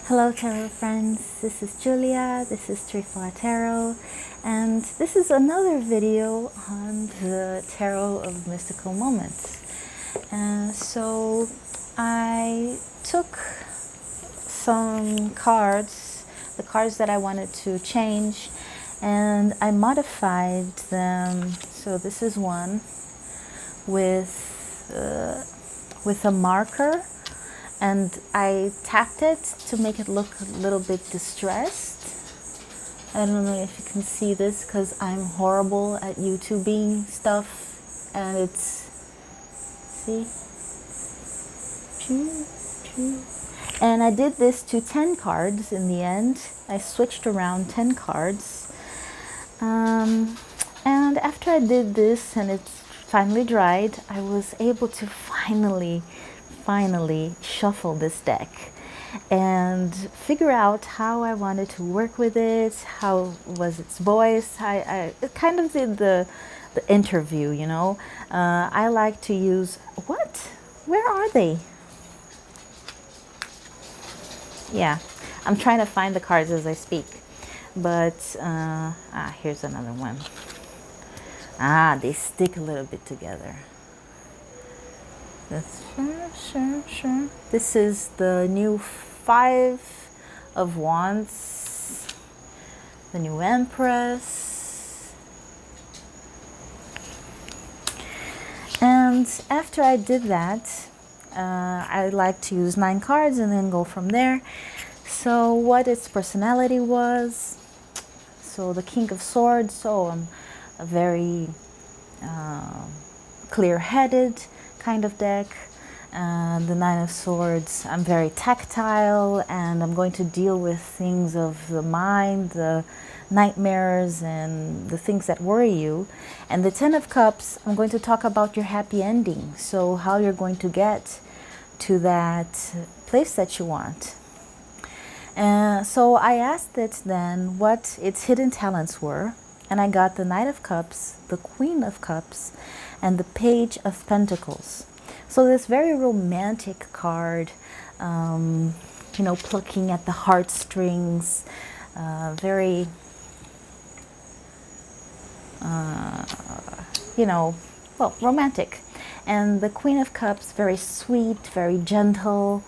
Hello tarot friends, this is Julia, this is Trifla Tarot, and this is another video on the Tarot of Mystical Moments. So I took some cards, the cards that I wanted to change, and I modified them. So this is one with a marker, and I tapped it to make it look a little bit distressed. I don't know if you can see this because I'm horrible at YouTubing stuff, and it's, see? And I did this to 10 cards in the end. I switched around 10 cards. And after I did this and it's finally dried, I was able to finally shuffle this deck and figure out how I wanted to work with it, how was its voice. I kind of did the interview, you know. I like to use, where are they? Yeah, I'm trying to find the cards as I speak, but here's another one. They stick a little bit together. That's sure. This is the new 5 of Wands, the new Empress. And after I did that, I like to use 9 cards and then go from there. So what its personality was. So the King of Swords, so I'm a very clear-headed kind of deck. The Nine of Swords, I'm very tactile, and I'm going to deal with things of the mind, the nightmares and the things that worry you. And the Ten of Cups, I'm going to talk about your happy ending, so how you're going to get to that place that you want. So I asked it then what its hidden talents were, and I got the Knight of Cups, the Queen of Cups, and the Page of Pentacles. So this very romantic card, you know, plucking at the heartstrings, very, you know, well, romantic. And the Queen of Cups, very sweet, very gentle,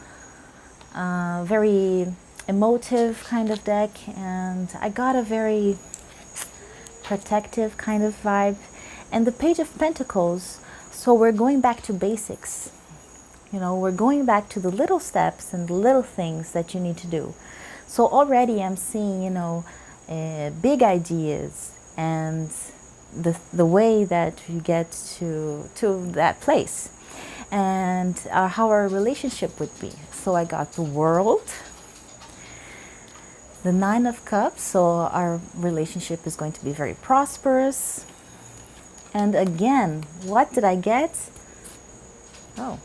very emotive kind of deck. And I got a very protective kind of vibe. And the Page of Pentacles, so we're going back to basics. You know, we're going back to the little steps and the little things that you need to do. So already I'm seeing, you know, big ideas and the way that you get to that place, and how our relationship would be. So I got the World, the Nine of Cups, so our relationship is going to be very prosperous. And again, what did I get? Oh.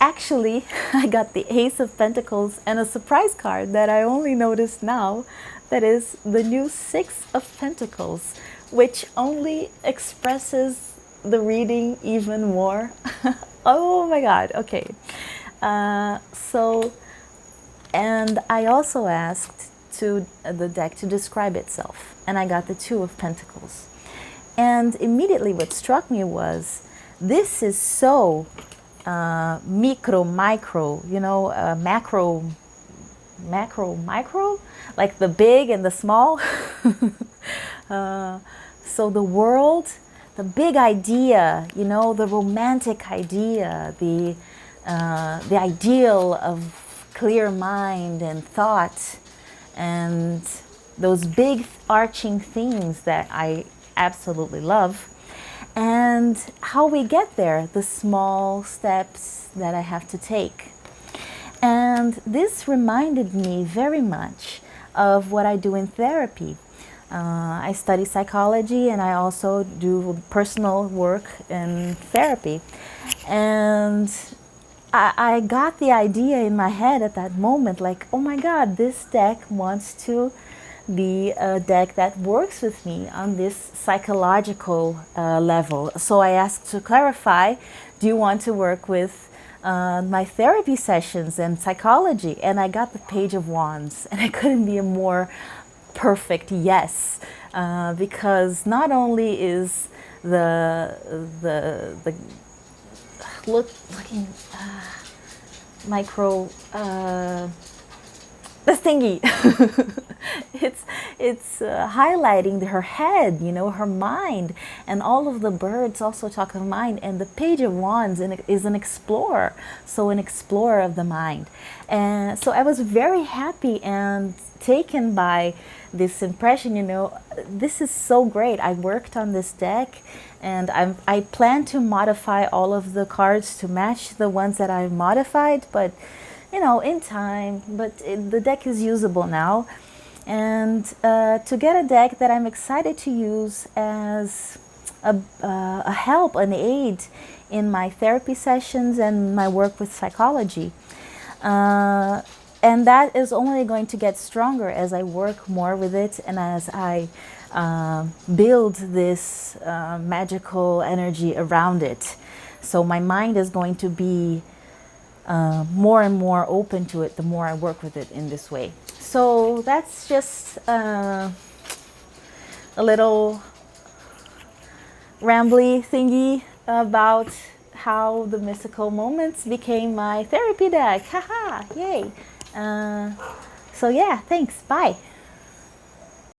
Actually, I got the Ace of Pentacles and a surprise card that I only noticed now. That is the new 6 of Pentacles, which only expresses the reading even more. Oh my God, okay. And I also asked to the deck to describe itself, and I got the 2 of Pentacles. And immediately what struck me was, this is so micro, you know, macro, micro, like the big and the small. So the world, the big idea, you know, the romantic idea, the ideal of clear mind and thought, and those big arching things that I absolutely love. And how we get there, the small steps that I have to take. And this reminded me very much of what I do in therapy. I study psychology, and I also do personal work in therapy. And I got the idea in my head at that moment, like, oh my God, this deck wants to be a deck that works with me on this psychological level. So I asked to clarify, do you want to work with my therapy sessions and psychology, and I got the Page of Wands, and I couldn't be a more perfect yes, because not only is the looking micro the thingy it's highlighting her head, you know, her mind, and all of the birds also talk of mind, and the Page of Wands is an explorer, so an explorer of the mind. And so I was very happy and taken by this impression, you know. This is so great. I worked on this deck, and I plan to modify all of the cards to match the ones that I've modified, but you know, in time. But the deck is usable now, and to get a deck that I'm excited to use as a help, an aid in my therapy sessions and my work with psychology. And that is only going to get stronger as I work more with it, and as I build this magical energy around it. So my mind is going to be more and more open to it the more I work with it in this way. So that's just a little rambly thingy about how the mystical moments became my therapy deck. Haha, yay. So yeah, thanks, bye.